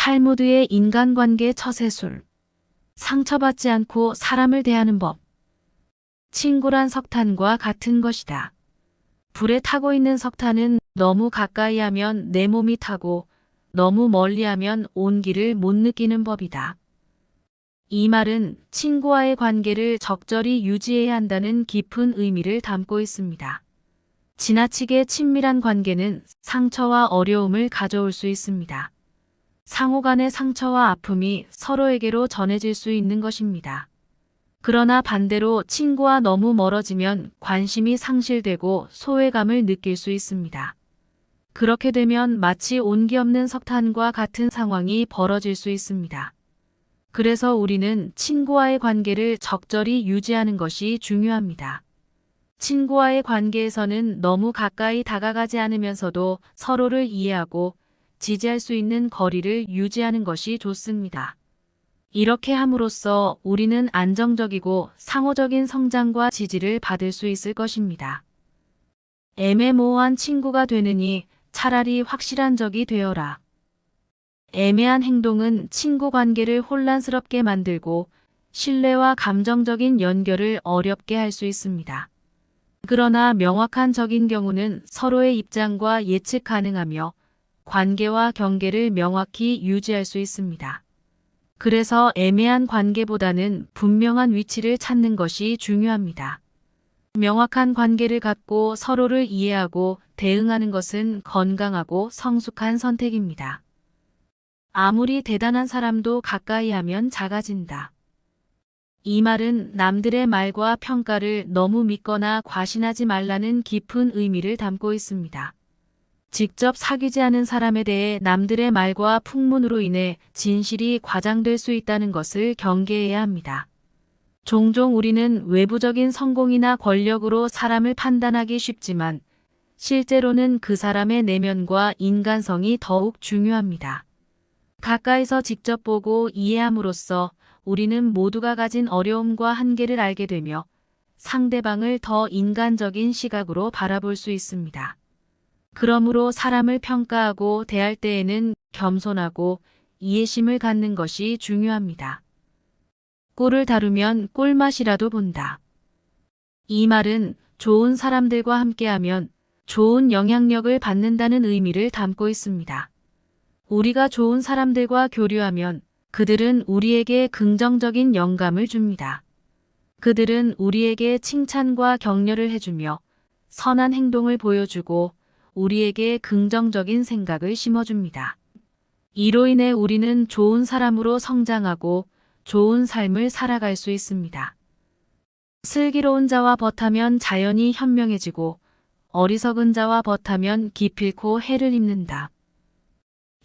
탈무드의 인간관계 처세술. 상처받지 않고 사람을 대하는 법. 친구란 석탄과 같은 것이다. 불에 타고 있는 석탄은 너무 가까이 하면 내 몸이 타고 너무 멀리 하면 온기를 못 느끼는 법이다. 이 말은 친구와의 관계를 적절히 유지해야 한다는 깊은 의미를 담고 있습니다. 지나치게 친밀한 관계는 상처와 어려움을 가져올 수 있습니다. 상호 간의 상처와 아픔이 서로에게로 전해질 수 있는 것입니다. 그러나 반대로 친구와 너무 멀어지면 관심이 상실되고 소외감을 느낄 수 있습니다. 그렇게 되면 마치 온기 없는 석탄과 같은 상황이 벌어질 수 있습니다. 그래서 우리는 친구와의 관계를 적절히 유지하는 것이 중요합니다. 친구와의 관계에서는 너무 가까이 다가가지 않으면서도 서로를 이해하고 지지할 수 있는 거리를 유지하는 것이 좋습니다. 이렇게 함으로써 우리는 안정적이고 상호적인 성장과 지지를 받을 수 있을 것입니다. 애매모호한 친구가 되느니 차라리 확실한 적이 되어라. 애매한 행동은 친구 관계를 혼란스럽게 만들고 신뢰와 감정적인 연결을 어렵게 할 수 있습니다. 그러나 명확한 적인 경우는 서로의 입장과 예측 가능하며 관계와 경계를 명확히 유지할 수 있습니다. 그래서 애매한 관계보다는 분명한 위치를 찾는 것이 중요합니다. 명확한 관계를 갖고 서로를 이해하고 대응하는 것은 건강하고 성숙한 선택입니다. 아무리 대단한 사람도 가까이 하면 작아진다. 이 말은 남들의 말과 평가를 너무 믿거나 과신하지 말라는 깊은 의미를 담고 있습니다. 직접 사귀지 않은 사람에 대해 남들의 말과 풍문으로 인해 진실이 과장될 수 있다는 것을 경계해야 합니다. 종종 우리는 외부적인 성공이나 권력으로 사람을 판단하기 쉽지만 실제로는 그 사람의 내면과 인간성이 더욱 중요합니다. 가까이서 직접 보고 이해함으로써 우리는 모두가 가진 어려움과 한계를 알게 되며 상대방을 더 인간적인 시각으로 바라볼 수 있습니다. 그러므로 사람을 평가하고 대할 때에는 겸손하고 이해심을 갖는 것이 중요합니다. 꿀을 다루면 꿀맛이라도 본다. 이 말은 좋은 사람들과 함께하면 좋은 영향력을 받는다는 의미를 담고 있습니다. 우리가 좋은 사람들과 교류하면 그들은 우리에게 긍정적인 영감을 줍니다. 그들은 우리에게 칭찬과 격려를 해주며 선한 행동을 보여주고 우리에게 긍정적인 생각을 심어줍니다. 이로 인해 우리는 좋은 사람으로 성장하고 좋은 삶을 살아갈 수 있습니다. 슬기로운 자와 벗하면 자연이 현명해지고 어리석은 자와 벗하면 기필코 해를 입는다.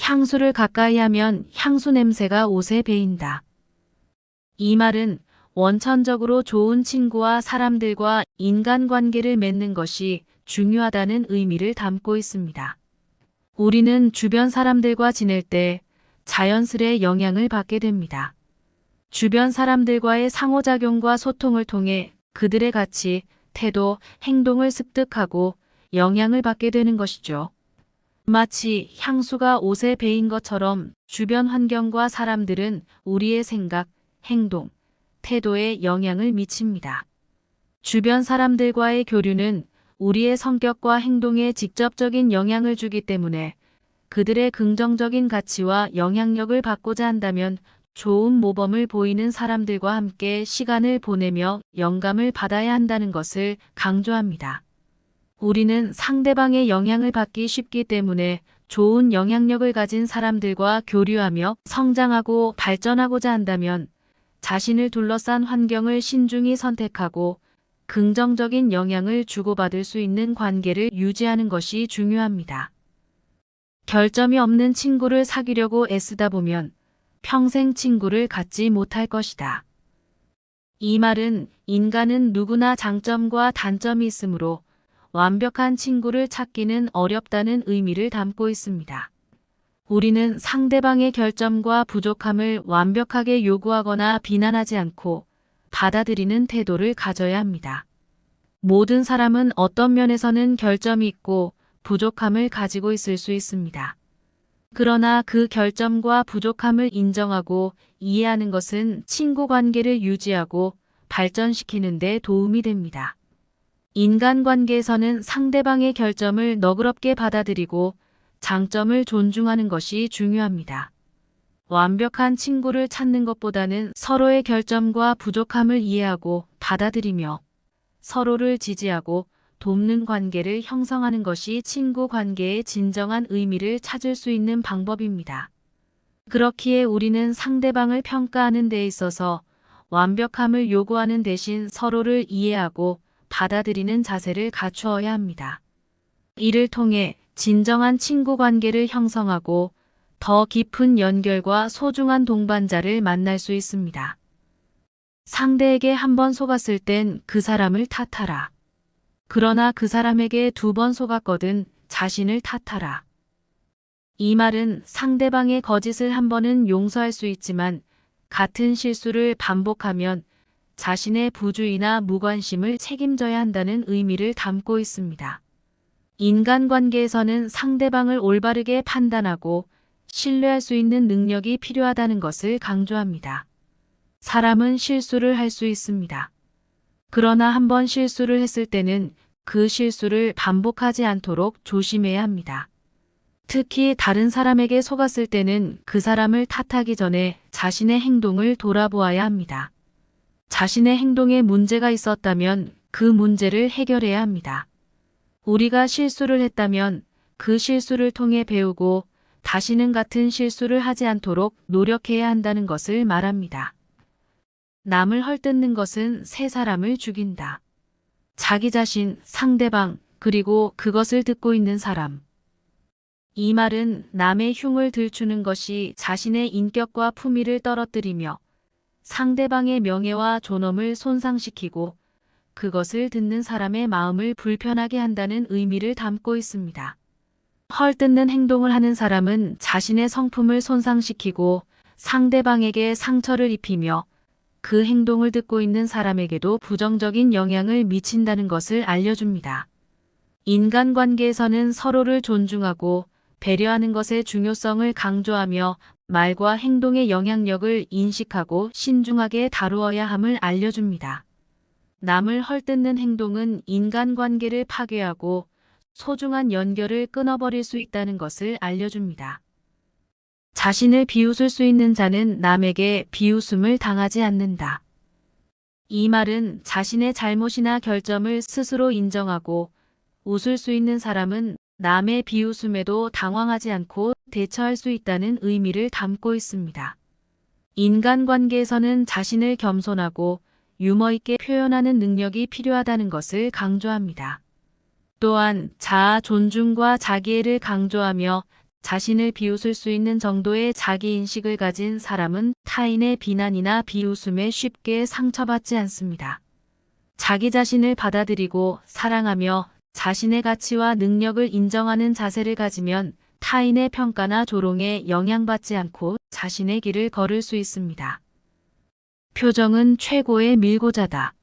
향수를 가까이 하면 향수 냄새가 옷에 배인다. 이 말은 원천적으로 좋은 친구와 사람들과 인간관계를 맺는 것이 중요하다는 의미를 담고 있습니다. 우리는 주변 사람들과 지낼 때 자연스레 영향을 받게 됩니다. 주변 사람들과의 상호작용과 소통을 통해 그들의 가치, 태도, 행동을 습득하고 영향을 받게 되는 것이죠. 마치 향수가 옷에 배인 것처럼 주변 환경과 사람들은 우리의 생각, 행동, 태도에 영향을 미칩니다. 주변 사람들과의 교류는 우리의 성격과 행동에 직접적인 영향을 주기 때문에 그들의 긍정적인 가치와 영향력을 받고자 한다면 좋은 모범을 보이는 사람들과 함께 시간을 보내며 영감을 받아야 한다는 것을 강조합니다. 우리는 상대방의 영향을 받기 쉽기 때문에 좋은 영향력을 가진 사람들과 교류하며 성장하고 발전하고자 한다면 자신을 둘러싼 환경을 신중히 선택하고 긍정적인 영향을 주고받을 수 있는 관계를 유지하는 것이 중요합니다. 결점이 없는 친구를 사귀려고 애쓰다 보면 평생 친구를 갖지 못할 것이다. 이 말은 인간은 누구나 장점과 단점이 있으므로 완벽한 친구를 찾기는 어렵다는 의미를 담고 있습니다. 우리는 상대방의 결점과 부족함을 완벽하게 요구하거나 비난하지 않고 받아들이는 태도를 가져야 합니다. 모든 사람은 어떤 면에서는 결점이 있고 부족함을 가지고 있을 수 있습니다. 그러나 그 결점과 부족함을 인정하고 이해하는 것은 친구 관계를 유지하고 발전시키는 데 도움이 됩니다. 인간관계에서는 상대방의 결점을 너그럽게 받아들이고 장점을 존중하는 것이 중요합니다. 완벽한 친구를 찾는 것보다는 서로의 결점과 부족함을 이해하고 받아들이며 서로를 지지하고 돕는 관계를 형성하는 것이 친구 관계의 진정한 의미를 찾을 수 있는 방법입니다. 그렇기에 우리는 상대방을 평가하는 데 있어서 완벽함을 요구하는 대신 서로를 이해하고 받아들이는 자세를 갖추어야 합니다. 이를 통해 진정한 친구 관계를 형성하고 더 깊은 연결과 소중한 동반자를 만날 수 있습니다. 상대에게 한 번 속았을 땐 그 사람을 탓하라. 그러나 그 사람에게 2번 속았거든 자신을 탓하라. 이 말은 상대방의 거짓을 한 번은 용서할 수 있지만 같은 실수를 반복하면 자신의 부주의나 무관심을 책임져야 한다는 의미를 담고 있습니다. 인간관계에서는 상대방을 올바르게 판단하고 신뢰할 수 있는 능력이 필요하다는 것을 강조합니다. 사람은 실수를 할 수 있습니다. 그러나 한 번 실수를 했을 때는 그 실수를 반복하지 않도록 조심해야 합니다. 특히 다른 사람에게 속았을 때는 그 사람을 탓하기 전에 자신의 행동을 돌아보아야 합니다. 자신의 행동에 문제가 있었다면 그 문제를 해결해야 합니다. 우리가 실수를 했다면 그 실수를 통해 배우고 다시는 같은 실수를 하지 않도록 노력해야 한다는 것을 말합니다. 남을 헐뜯는 것은 세 사람을 죽인다. 자기 자신, 상대방, 그리고 그것을 듣고 있는 사람. 이 말은 남의 흉을 들추는 것이 자신의 인격과 품위를 떨어뜨리며 상대방의 명예와 존엄을 손상시키고 그것을 듣는 사람의 마음을 불편하게 한다는 의미를 담고 있습니다. 헐뜯는 행동을 하는 사람은 자신의 성품을 손상시키고 상대방에게 상처를 입히며 그 행동을 듣고 있는 사람에게도 부정적인 영향을 미친다는 것을 알려줍니다. 인간관계에서는 서로를 존중하고 배려하는 것의 중요성을 강조하며 말과 행동의 영향력을 인식하고 신중하게 다루어야 함을 알려줍니다. 남을 헐뜯는 행동은 인간관계를 파괴하고 소중한 연결을 끊어버릴 수 있다는 것을 알려줍니다. 자신을 비웃을 수 있는 자는 남에게 비웃음을 당하지 않는다. 이 말은 자신의 잘못이나 결점을 스스로 인정하고 웃을 수 있는 사람은 남의 비웃음에도 당황하지 않고 대처할 수 있다는 의미를 담고 있습니다. 인간관계에서는 자신을 겸손하고 유머 있게 표현하는 능력이 필요하다는 것을 강조합니다. 또한 자아 존중과 자기애를 강조하며 자신을 비웃을 수 있는 정도의 자기인식을 가진 사람은 타인의 비난이나 비웃음에 쉽게 상처받지 않습니다. 자기 자신을 받아들이고 사랑하며 자신의 가치와 능력을 인정하는 자세를 가지면 타인의 평가나 조롱에 영향받지 않고 자신의 길을 걸을 수 있습니다. 표정은 최고의 밀고자다.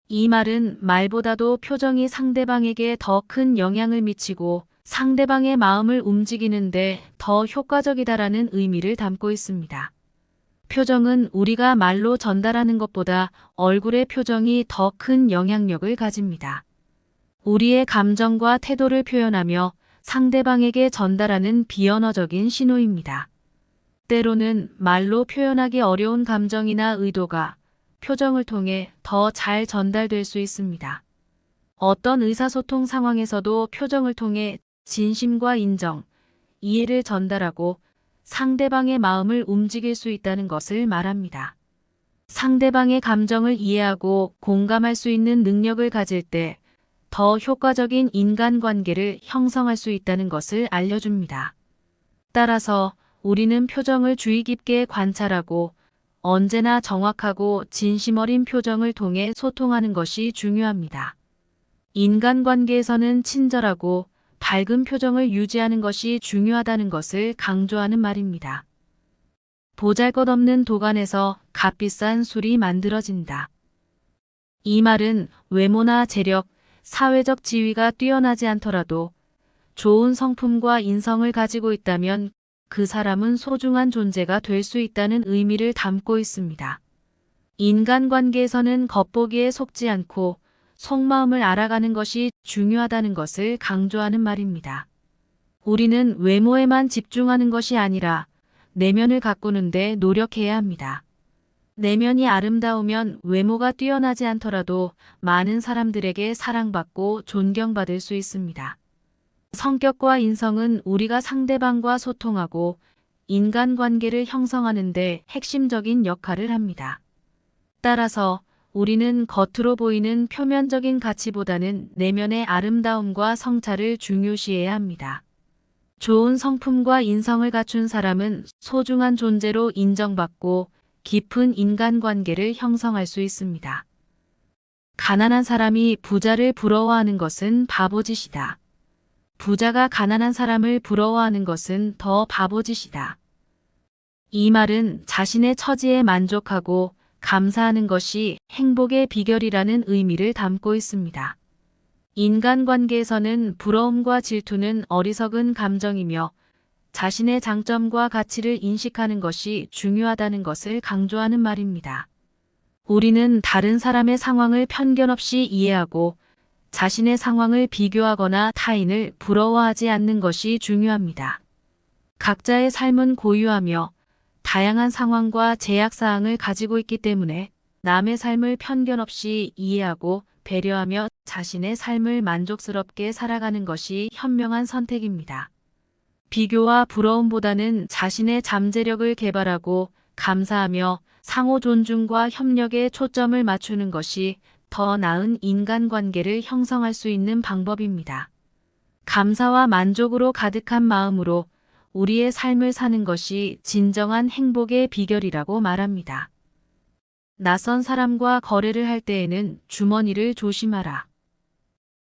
이 말은 말보다도 표정이 상대방에게 더 큰 영향을 미치고 상대방의 마음을 움직이는데 더 효과적이다라는 의미를 담고 있습니다. 표정은 우리가 말로 전달하는 것보다 얼굴의 표정이 더 큰 영향력을 가집니다. 우리의 감정과 태도를 표현하며 상대방에게 전달하는 비언어적인 신호입니다. 때로는 말로 표현하기 어려운 감정이나 의도가 표정을 통해 더 잘 전달될 수 있습니다. 어떤 의사소통 상황에서도 표정을 통해 진심과 인정, 이해를 전달하고 상대방의 마음을 움직일 수 있다는 것을 말합니다. 상대방의 감정을 이해하고 공감할 수 있는 능력을 가질 때 더 효과적인 인간관계를 형성할 수 있다는 것을 알려줍니다. 따라서 우리는 표정을 주의 깊게 관찰하고 언제나 정확하고 진심 어린 표정을 통해 소통하는 것이 중요합니다. 인간관계에서는 친절하고 밝은 표정을 유지하는 것이 중요하다는 것을 강조하는 말입니다. 보잘것없는 도간에서 값비싼 술이 만들어진다. 이 말은 외모나 재력, 사회적 지위가 뛰어나지 않더라도 좋은 성품과 인성을 가지고 있다면 그 사람은 소중한 존재가 될 수 있다는 의미를 담고 있습니다. 인간관계에서는 겉보기에 속지 않고 속마음을 알아가는 것이 중요하다는 것을 강조하는 말입니다. 우리는 외모에만 집중하는 것이 아니라 내면을 가꾸는 데 노력해야 합니다. 내면이 아름다우면 외모가 뛰어나지 않더라도 많은 사람들에게 사랑받고 존경받을 수 있습니다. 성격과 인성은 우리가 상대방과 소통하고 인간관계를 형성하는 데 핵심적인 역할을 합니다. 따라서 우리는 겉으로 보이는 표면적인 가치보다는 내면의 아름다움과 성찰을 중요시해야 합니다. 좋은 성품과 인성을 갖춘 사람은 소중한 존재로 인정받고 깊은 인간관계를 형성할 수 있습니다. 가난한 사람이 부자를 부러워하는 것은 바보짓이다. 부자가 가난한 사람을 부러워하는 것은 더 바보짓이다. 이 말은 자신의 처지에 만족하고 감사하는 것이 행복의 비결이라는 의미를 담고 있습니다. 인간관계에서는 부러움과 질투는 어리석은 감정이며 자신의 장점과 가치를 인식하는 것이 중요하다는 것을 강조하는 말입니다. 우리는 다른 사람의 상황을 편견 없이 이해하고 자신의 상황을 비교하거나 타인을 부러워하지 않는 것이 중요합니다. 각자의 삶은 고유하며 다양한 상황과 제약사항을 가지고 있기 때문에 남의 삶을 편견 없이 이해하고 배려하며 자신의 삶을 만족스럽게 살아가는 것이 현명한 선택입니다. 비교와 부러움보다는 자신의 잠재력을 개발하고 감사하며 상호 존중과 협력에 초점을 맞추는 것이 더 나은 인간관계를 형성할 수 있는 방법입니다. 감사와 만족으로 가득한 마음으로 우리의 삶을 사는 것이 진정한 행복의 비결이라고 말합니다. 낯선 사람과 거래를 할 때에는 주머니를 조심하라.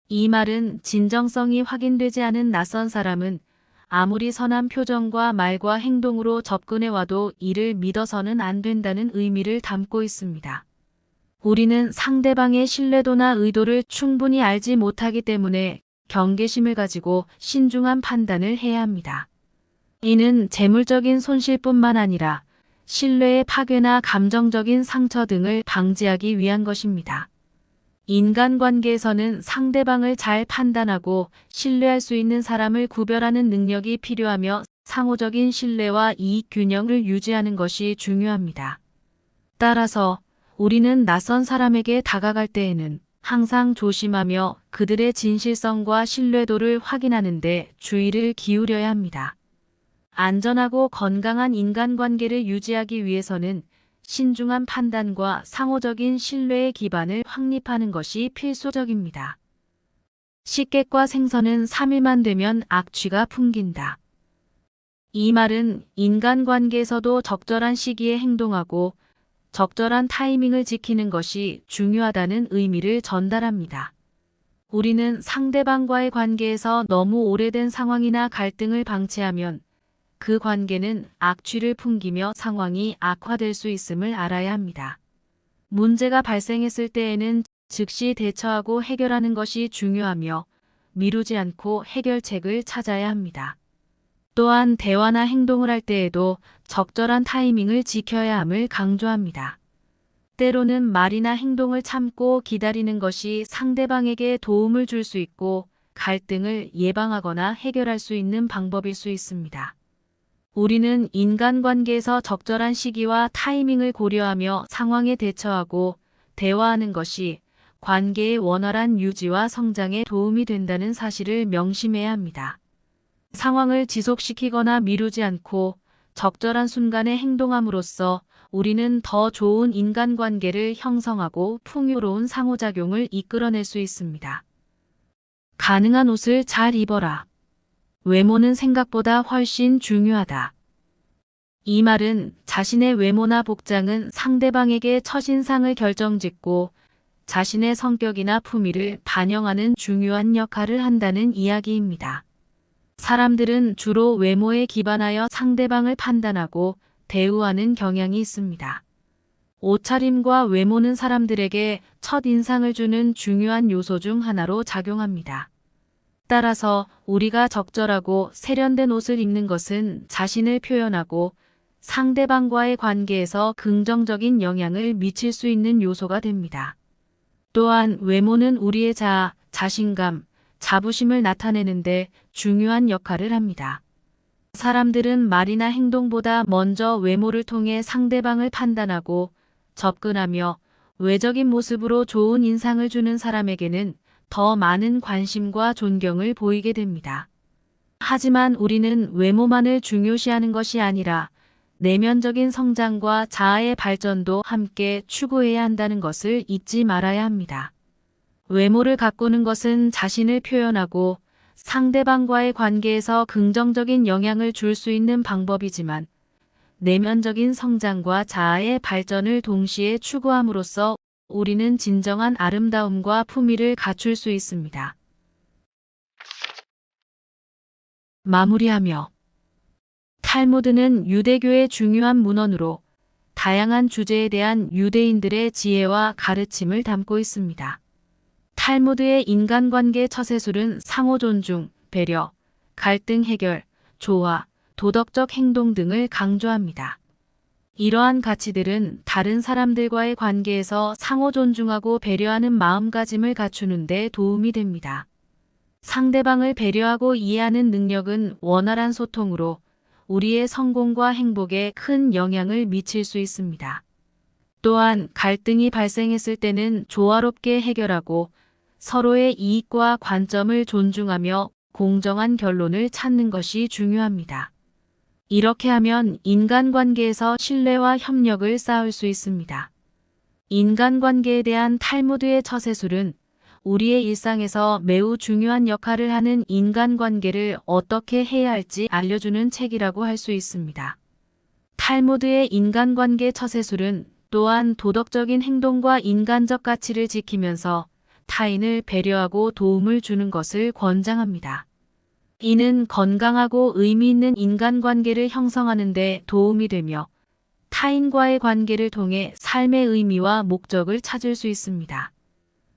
이 말은 진정성이 확인되지 않은 낯선 사람은 아무리 선한 표정과 말과 행동으로 접근해 와도 이를 믿어서는 안 된다는 의미를 담고 있습니다. 우리는 상대방의 신뢰도나 의도를 충분히 알지 못하기 때문에 경계심을 가지고 신중한 판단을 해야 합니다. 이는 재물적인 손실뿐만 아니라 신뢰의 파괴나 감정적인 상처 등을 방지하기 위한 것입니다. 인간관계에서는 상대방을 잘 판단하고 신뢰할 수 있는 사람을 구별하는 능력이 필요하며 상호적인 신뢰와 이익 균형을 유지하는 것이 중요합니다. 따라서 우리는 낯선 사람에게 다가갈 때에는 항상 조심하며 그들의 진실성과 신뢰도를 확인하는 데 주의를 기울여야 합니다. 안전하고 건강한 인간관계를 유지하기 위해서는 신중한 판단과 상호적인 신뢰의 기반을 확립하는 것이 필수적입니다. 식객과 생선은 3일만 되면 악취가 풍긴다. 이 말은 인간관계에서도 적절한 시기에 행동하고 적절한 타이밍을 지키는 것이 중요하다는 의미를 전달합니다. 우리는 상대방과의 관계에서 너무 오래된 상황이나 갈등을 방치하면 그 관계는 악취를 풍기며 상황이 악화될 수 있음을 알아야 합니다. 문제가 발생했을 때에는 즉시 대처하고 해결하는 것이 중요하며 미루지 않고 해결책을 찾아야 합니다. 또한 대화나 행동을 할 때에도 적절한 타이밍을 지켜야 함을 강조합니다. 때로는 말이나 행동을 참고 기다리는 것이 상대방에게 도움을 줄 수 있고 갈등을 예방하거나 해결할 수 있는 방법일 수 있습니다. 우리는 인간관계에서 적절한 시기와 타이밍을 고려하며 상황에 대처하고 대화하는 것이 관계의 원활한 유지와 성장에 도움이 된다는 사실을 명심해야 합니다. 상황을 지속시키거나 미루지 않고 적절한 순간에 행동함으로써 우리는 더 좋은 인간관계를 형성하고 풍요로운 상호작용을 이끌어낼 수 있습니다. 가능한 옷을 잘 입어라. 외모는 생각보다 훨씬 중요하다. 이 말은 자신의 외모나 복장은 상대방에게 첫인상을 결정짓고 자신의 성격이나 품위를 반영하는 중요한 역할을 한다는 이야기입니다. 사람들은 주로 외모에 기반하여 상대방을 판단하고 대우하는 경향이 있습니다. 옷차림과 외모는 사람들에게 첫인상을 주는 중요한 요소 중 하나로 작용합니다. 따라서 우리가 적절하고 세련된 옷을 입는 것은 자신을 표현하고 상대방과의 관계에서 긍정적인 영향을 미칠 수 있는 요소가 됩니다. 또한 외모는 우리의 자아, 자신감, 자부심을 나타내는데 중요한 역할을 합니다. 사람들은 말이나 행동보다 먼저 외모를 통해 상대방을 판단하고 접근하며 외적인 모습으로 좋은 인상을 주는 사람에게는 더 많은 관심과 존경을 보이게 됩니다. 하지만 우리는 외모만을 중요시하는 것이 아니라 내면적인 성장과 자아의 발전도 함께 추구해야 한다는 것을 잊지 말아야 합니다. 외모를 가꾸는 것은 자신을 표현하고 상대방과의 관계에서 긍정적인 영향을 줄 수 있는 방법이지만 내면적인 성장과 자아의 발전을 동시에 추구함으로써 우리는 진정한 아름다움과 품위를 갖출 수 있습니다. 마무리하며 탈무드는 유대교의 중요한 문헌으로 다양한 주제에 대한 유대인들의 지혜와 가르침을 담고 있습니다. 탈무드의 인간관계 처세술은 상호 존중, 배려, 갈등 해결, 조화, 도덕적 행동 등을 강조합니다. 이러한 가치들은 다른 사람들과의 관계에서 상호 존중하고 배려하는 마음가짐을 갖추는 데 도움이 됩니다. 상대방을 배려하고 이해하는 능력은 원활한 소통으로 우리의 성공과 행복에 큰 영향을 미칠 수 있습니다. 또한 갈등이 발생했을 때는 조화롭게 해결하고 서로의 이익과 관점을 존중하며 공정한 결론을 찾는 것이 중요합니다. 이렇게 하면 인간관계에서 신뢰와 협력을 쌓을 수 있습니다. 인간관계에 대한 탈무드의 처세술은 우리의 일상에서 매우 중요한 역할을 하는 인간관계를 어떻게 해야 할지 알려주는 책이라고 할 수 있습니다. 탈무드의 인간관계 처세술은 또한 도덕적인 행동과 인간적 가치를 지키면서 타인을 배려하고 도움을 주는 것을 권장합니다. 이는 건강하고 의미 있는 인간관계를 형성하는 데 도움이 되며 타인과의 관계를 통해 삶의 의미와 목적을 찾을 수 있습니다.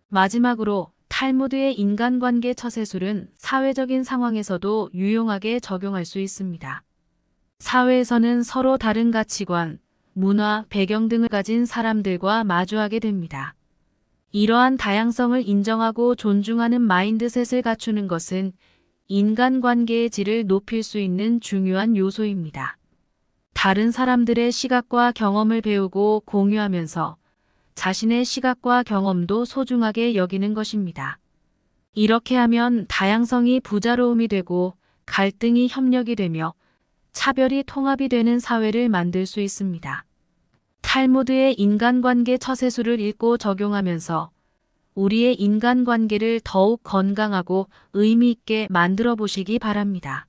마지막으로 탈무드의 인간관계 처세술은 사회적인 상황에서도 유용하게 적용할 수 있습니다. 사회에서는 서로 다른 가치관, 문화, 배경 등을 가진 사람들과 마주하게 됩니다. 이러한 다양성을 인정하고 존중하는 마인드셋을 갖추는 것은 인간관계의 질을 높일 수 있는 중요한 요소입니다. 다른 사람들의 시각과 경험을 배우고 공유하면서 자신의 시각과 경험도 소중하게 여기는 것입니다. 이렇게 하면 다양성이 부자로움이 되고 갈등이 협력이 되며 차별이 통합이 되는 사회를 만들 수 있습니다. 탈무드의 인간관계 처세술을 읽고 적용하면서 우리의 인간관계를 더욱 건강하고 의미 있게 만들어 보시기 바랍니다.